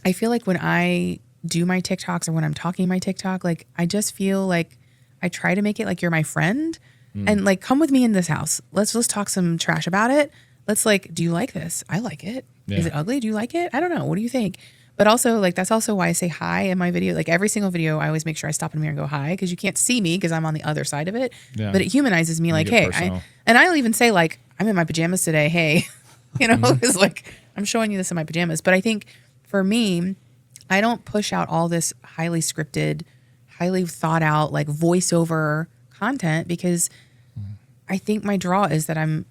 I feel like when I do my TikToks or when I'm talking my TikTok, like I just feel like I try to make it like you're my friend and like come with me in this house. Let's talk some trash about it. Let's like, do you like this? I like it. Yeah. Is it ugly? Do you like it? I don't know. What do you think? But also, like, that's also why I say hi in my video. Like, every single video, I always make sure I stop in the mirror and go hi because you can't see me because I'm on the other side of it. Yeah. But it humanizes me. Like, hey, I'll even say, like, I'm in my pajamas today. Hey, you know, because, like, I'm showing you this in my pajamas. But I think for me, I don't push out all this highly scripted, highly thought out, like, voiceover content because I think my draw is that I'm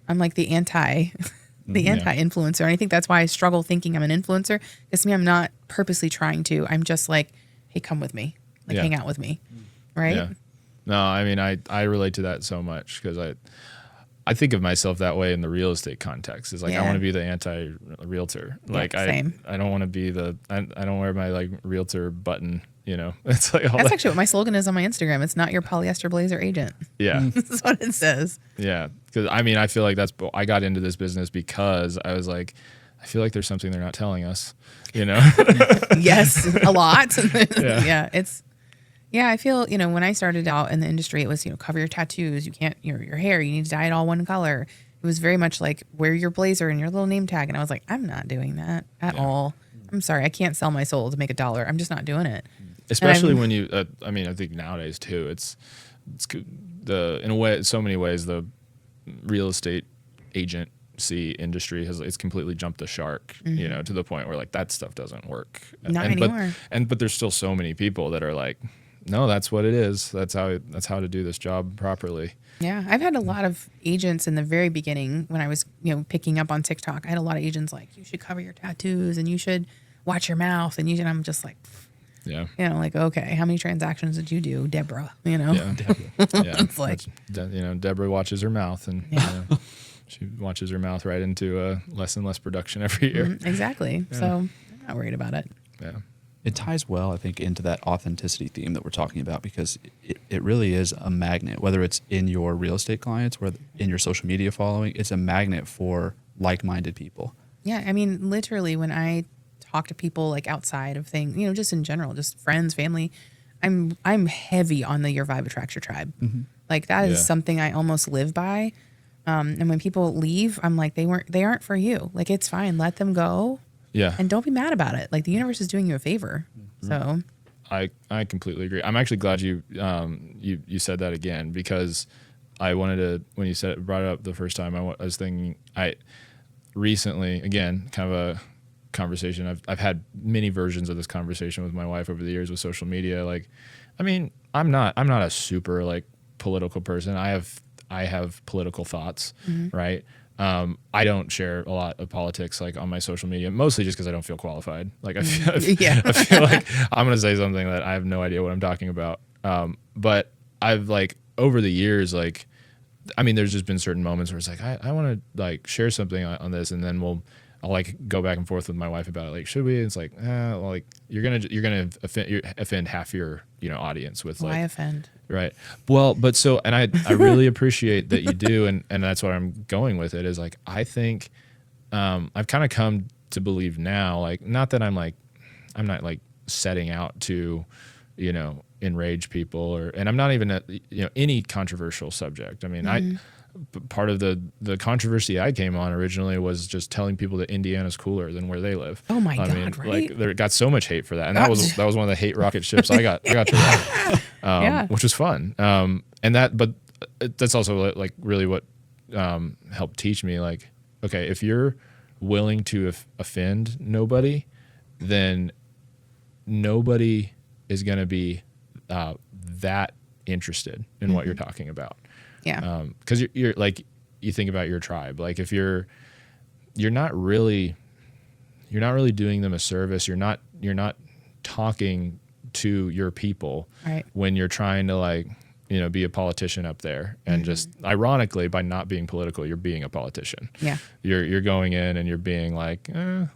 like the anti-influencer. And I think that's why I struggle thinking I'm an influencer. Because to me, I'm not purposely trying to. I'm just like, hey, come with me. Like, hang out with me. Right? Yeah. No, I mean, I relate to that so much because I think of myself that way in the real estate context. Is like I want to be the anti-realtor. Like same. I don't want to be I don't wear my like realtor button. You know, it's like that's actually what my slogan is on my Instagram. It's not your polyester blazer agent. Yeah, that's what it says. Yeah, because I mean, I feel like I got into this business because I was like, I feel like there's something they're not telling us. You know. Yes, a lot. Yeah, I feel, when I started out in the industry, it was, cover your tattoos. You can't, your hair, you need to dye it all one color. It was very much like wear your blazer and your little name tag. And I was like, I'm not doing that at all. I'm sorry. I can't sell my soul to make $1. I'm just not doing it. Especially when you, I mean, I think nowadays too, it's in a way, so many ways, the real estate agency industry it's completely jumped the shark, to the point where like that stuff doesn't work. Not anymore. But there's still so many people that are like, no, that's what it is. That's how to do this job properly. Yeah. I've had a lot of agents in the very beginning when I was, picking up on TikTok. I had a lot of agents like, you should cover your tattoos and you should watch your mouth. And I'm just like, yeah. Like, okay, how many transactions did you do, Deborah? Yeah. Deborah. Yeah. It's like, Deborah watches her mouth and she watches her mouth right into less and less production every year. Exactly. Yeah. So I'm not worried about it. Yeah. It ties well, I think, into that authenticity theme that we're talking about, because it really is a magnet, whether it's in your real estate clients or in your social media following, it's a magnet for like-minded people. Yeah. I mean, literally when I talk to people like outside of things, just in general, just friends, family, I'm heavy on the your vibe attracts your tribe. Mm-hmm. Like that is something I almost live by. And when people leave, I'm like, they aren't for you. Like, it's fine. Let them go. Yeah. And don't be mad about it. Like, the universe is doing you a favor. Mm-hmm. So I completely agree. I'm actually glad you said that again, because I wanted to, when you brought it up the first time, I was thinking, recently, again, kind of a conversation. I've had many versions of this conversation with my wife over the years with social media. Like, I mean, I'm not a super like political person. I have political thoughts, right? I don't share a lot of politics like on my social media, mostly just because I don't feel qualified. Like I feel like I'm going to say something that I have no idea what I'm talking about. But I've like over the years, like, I mean, there's just been certain moments where it's like, I want to like share something on this, and then I'll like go back and forth with my wife about it. Like, should we? And it's like, well, like you're gonna offend half your audience with like. Why offend? Right. Well, but so, and I really appreciate that you do, and that's what I'm going with it is like, I think I've kind of come to believe now, like, not that I'm not like setting out to, enrage people and I'm not even at, any controversial subject. I mean, part of the controversy I came on originally was just telling people that Indiana's cooler than where they live. Oh my God, right? Like there got so much hate for that. And that was one of the hate rocket ships I got to ride, which was fun. But that's also like really what helped teach me, like, okay, if you're willing to offend nobody, then nobody is going to be that interested in what you're talking about. Yeah. Because you're like, you think about your tribe. Like if you're not really doing them a service. You're not talking to your people when you're trying to like, be a politician up there. And just ironically, by not being political, you're being a politician. Yeah. You're going in and you're being like, I'm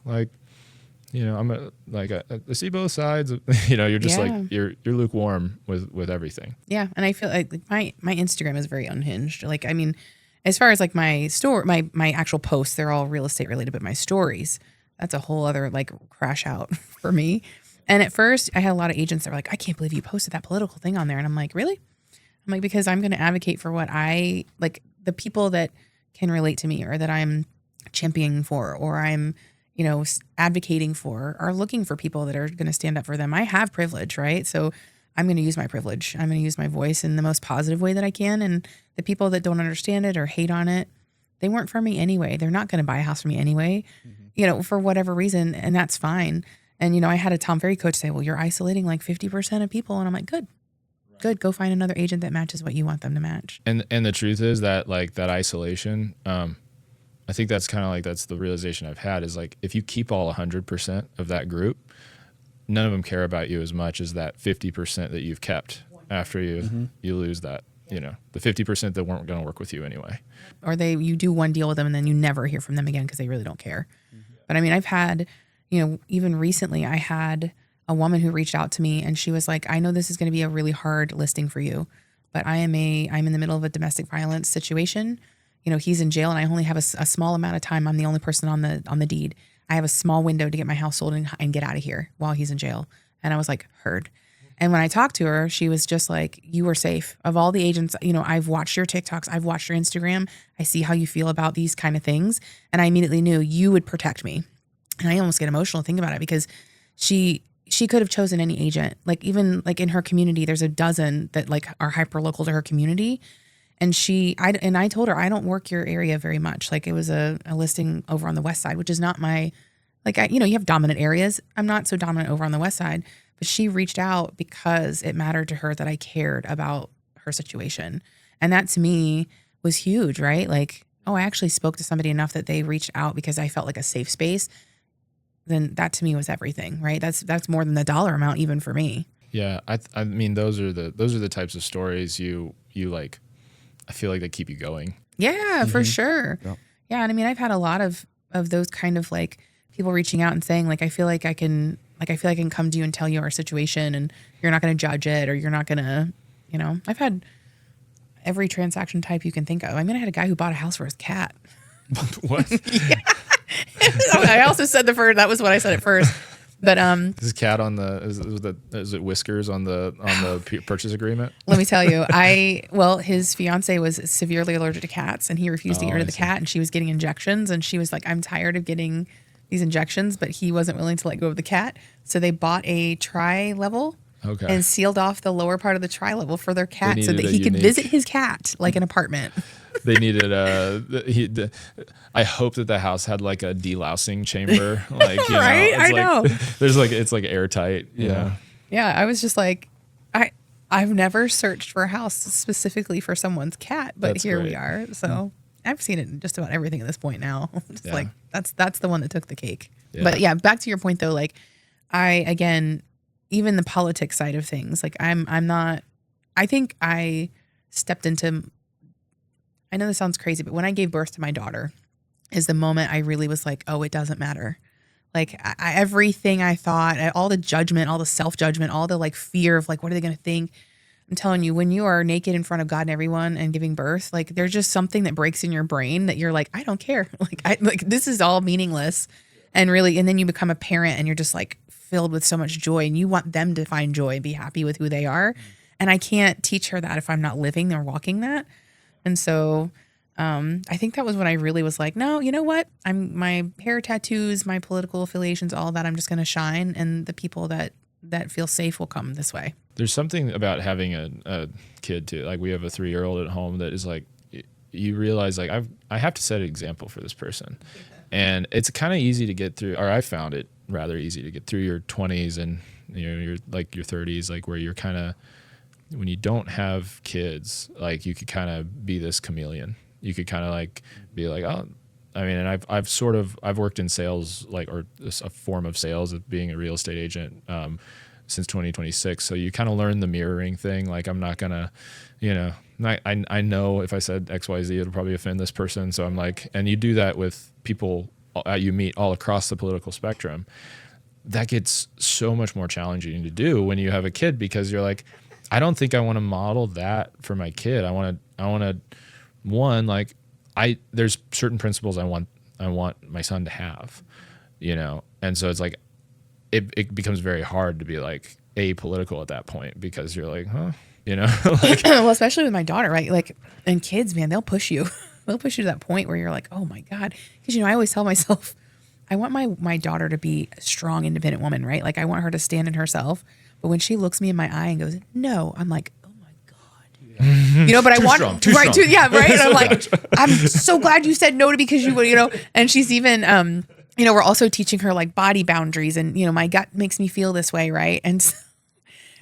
I see both sides. You're just like you're lukewarm with everything. Yeah, and I feel like my Instagram is very unhinged. Like, I mean, as far as like my my actual posts, they're all real estate related, but my stories, that's a whole other like crash out for me. And at first, I had a lot of agents that were like, "I can't believe you posted that political thing on there," and I'm like, "Really?" I'm like, because I'm going to advocate for what I like, the people that can relate to me or that I'm championing for, or I'm advocating for, are looking for people that are going to stand up for them. I have privilege, right? So I'm going to use my privilege. I'm going to use my voice in the most positive way that I can. And the people that don't understand it or hate on it, they weren't for me anyway. They're not going to buy a house from me anyway, for whatever reason. And that's fine. And, I had a Tom Ferry coach say, well, you're isolating like 50% of people. And I'm like, good, go find another agent that matches what you want them to match. And the truth is that like that isolation, I think that's kind of like, that's the realization I've had is like, if you keep all 100% of that group, none of them care about you as much as that 50% that you've kept after you lose that. the 50% that weren't going to work with you anyway. Or you do one deal with them and then you never hear from them again because they really don't care. But I mean, I've had, even recently I had a woman who reached out to me and she was like, I know this is going to be a really hard listing for you, but I'm in the middle of a domestic violence situation. He's in jail and I only have a small amount of time. I'm the only person on the deed. I have a small window to get my house sold and get out of here while he's in jail. And I was like, heard. And when I talked to her, she was just like, you were safe. Of all the agents, I've watched your TikToks, I've watched your Instagram. I see how you feel about these kind of things. And I immediately knew you would protect me. And I almost get emotional thinking about it because she could have chosen any agent. Like even like in her community, there's a dozen that like are hyper local to her community. And I told her, I don't work your area very much. Like it was a listing over on the west side, which is not my, you have dominant areas. I'm not so dominant over on the west side, but she reached out because it mattered to her that I cared about her situation. And that to me was huge, right? Like, oh, I actually spoke to somebody enough that they reached out because I felt like a safe space. Then that to me was everything, right? That's more than the dollar amount even for me. Yeah. I mean, those are the types of stories you like, I feel like they keep you going. Yeah, for sure. Yeah. And I mean, I've had a lot of those kind of like people reaching out and saying like, I feel like I can come to you and tell you our situation and you're not going to judge it or you're not going to, I've had every transaction type you can think of. I mean, I had a guy who bought a house for his cat. What? Yeah. I also said that was what I said at first. But this cat on is it whiskers on the purchase agreement? Let me tell you, his fiance was severely allergic to cats and he refused to get rid of the cat and she was getting injections and she was like, I'm tired of getting these injections, but he wasn't willing to let go of the cat. So they bought a tri-level and sealed off the lower part of the tri-level for their cat so that he could visit his cat like an apartment. They needed I hope that the house had like a delousing chamber, like right. I know. It's like airtight. Yeah. Yeah. I was just like, I've never searched for a house specifically for someone's cat, but That's here great. we are. So I've seen it in just about everything at this point now. Just like that's the one that took the cake. Yeah. But yeah, back to your point though, like even the politics side of things, like I'm not. I think I stepped into. I know this sounds crazy, but when I gave birth to my daughter is the moment I really was like, oh, it doesn't matter. Like everything I thought, all the judgment, all the self-judgment, all the like fear of like, what are they going to think? I'm telling you, when you are naked in front of God and everyone and giving birth, like there's just something that breaks in your brain that you're like, I don't care. Like this is all meaningless. And really, and then you become a parent and you're just like filled with so much joy and you want them to find joy and be happy with who they are. And I can't teach her that if I'm not living or walking that. And so I think that was when I really was like, no, you know what? My hair tattoos, my political affiliations, all that, I'm just going to shine. And the people that feel safe will come this way. There's something about having a kid too. Like we have a 3-year-old at home that is like, you realize like I have to set an example for this person. And it's kind of easy to get through, or I found it rather easy to get through your 20s and your 30s, like where you're kind of, when you don't have kids, like you could kind of be this chameleon. You could kind of like be like, oh, I mean, and I've worked in sales, like, or a form of sales of being a real estate agent since 2026. So you kind of learn the mirroring thing. Like I'm not gonna, I know if I said XYZ, it'll probably offend this person. So I'm like, and you do that with people you meet all across the political spectrum. That gets so much more challenging to do when you have a kid because you're like, I don't think I want to model that for my kid. I want to one, like there's certain principles I want my son to have, and so it's like it becomes very hard to be like apolitical at that point because you're like, huh, like, well, especially with my daughter, right? Like, and kids, man, they'll push you to that point where you're like, oh my God, because I always tell myself, I want my daughter to be a strong, independent woman, right? Like I want her to stand in herself. But when she looks me in my eye and goes, no, I'm like, oh my God. But I want, right. Right. And I'm like, I'm so glad you said no to because you would, and she's even, we're also teaching her like body boundaries and, my gut makes me feel this way. Right. And so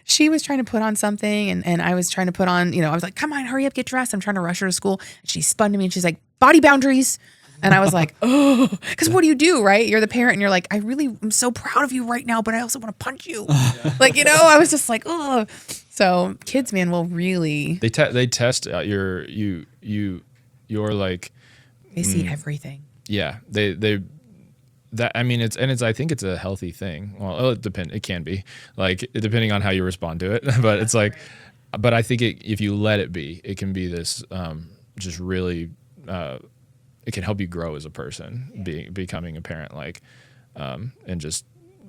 she was trying to put on something and I was trying to put on, I was like, come on, hurry up, get dressed. I'm trying to rush her to school. And she spun to me and she's like, body boundaries. And I was like, oh, because what do, right? You're the parent and you're like, I really am so proud of you right now, but I also want to punch you. Like, I was just like, oh. So kids, man, will really They test your like. they see everything. Yeah, they that I mean it's I think it's a healthy thing. Well, it can be like depending on how you respond to it, but it's like, but I think if you let it be, it can be this just really it can help you grow as a person, becoming a parent, like and just.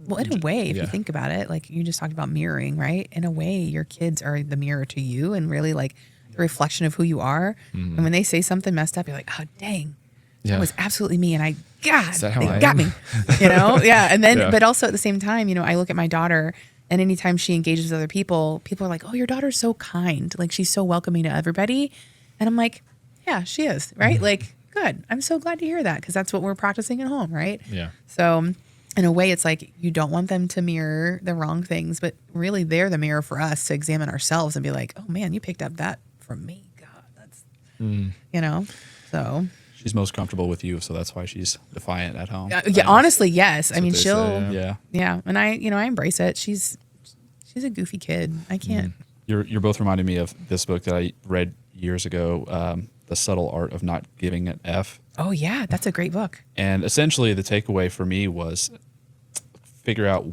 Well, in a way, if you think about it, like you just talked about mirroring, right? In a way, your kids are the mirror to you and really like the reflection of who you are. Mm-hmm. And when they say something messed up, you're like, oh, dang, that was absolutely me. And they got me, you know? Yeah. And then, but also at the same time, you know, I look at my daughter and anytime she engages with other people are like, oh, your daughter's so kind. Like she's so welcoming to everybody. And I'm like, yeah, she is, right? Mm-hmm. Like, good. I'm so glad to hear that because that's what we're practicing at home, right? Yeah. So in a way, it's like you don't want them to mirror the wrong things, but really they're the mirror for us to examine ourselves and be like, oh man, you picked up that from me. God, that's, you know, so. She's most comfortable with you, so that's why she's defiant at home. Yeah, honestly, yes. I mean, she'll, say, yeah. And I embrace it. She's a goofy kid. I can't. You're both reminding me of this book that I read years ago, The Subtle Art of Not Giving an F. Oh yeah, that's a great book. And essentially the takeaway for me was figure out,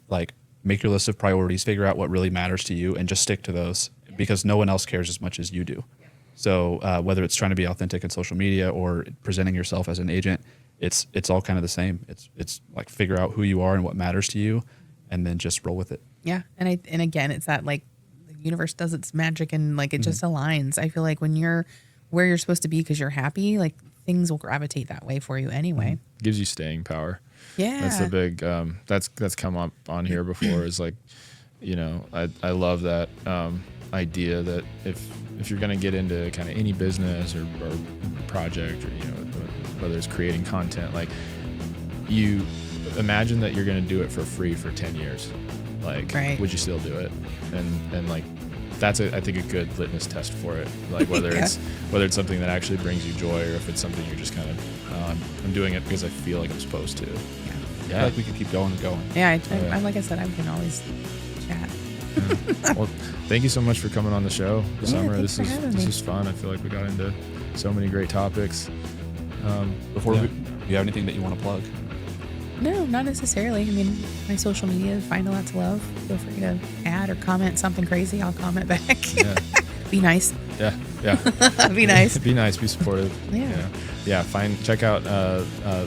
like make your list of priorities, figure out what really matters to you and just stick to those because no one else cares as much as you do. So whether it's trying to be authentic in social media or presenting yourself as an agent, it's all kind of the same. It's like figure out who you are and what matters to you and then just roll with it. Yeah. And again, it's that like the universe does its magic and like it just aligns. I feel like when you're where you're supposed to be because you're happy, like things will gravitate that way for you anyway. Gives you staying power. Yeah. That's the big, that's come up on here before is like, you know, I love that idea that if you're going to get into kind of any business or project or, you know, whether it's creating content, like you imagine that you're going to do it for free for 10 years. Like, would you still do it? And like, that's I think a good litmus test for it. Like whether it's something that actually brings you joy or if it's something you're just kind of, I'm doing it because I feel like I'm supposed to. Yeah. I feel like we could keep going and going. Yeah. I like I said, I can always chat. Well, thank you so much for coming on the show, Summer. This is fun. I feel like we got into so many great topics. Do you have anything that you want to plug? No, not necessarily. I mean, my social media, Find a Lot to Love. Feel free to add or comment something crazy. I'll comment back. Yeah. Be nice. Yeah. Be nice. Be nice. Be supportive. Yeah. Check out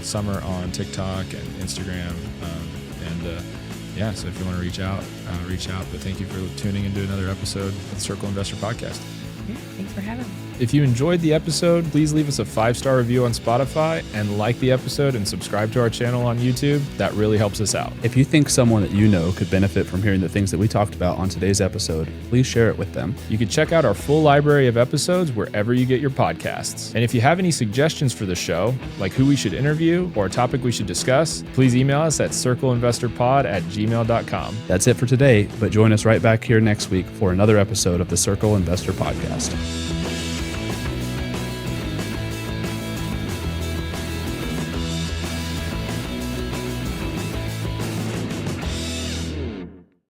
Summer on TikTok and Instagram. So if you want to reach out. But thank you for tuning into another episode of the Circle Investor Podcast. Yeah, thanks for having me. If you enjoyed the episode, please leave us a 5-star review on Spotify and like the episode and subscribe to our channel on YouTube. That really helps us out. If you think someone that you know could benefit from hearing the things that we talked about on today's episode, please share it with them. You can check out our full library of episodes wherever you get your podcasts. And if you have any suggestions for the show, like who we should interview or a topic we should discuss, please email us at circleinvestorpod@gmail.com. That's it for today, but join us right back here next week for another episode of the Circle Investor Podcast.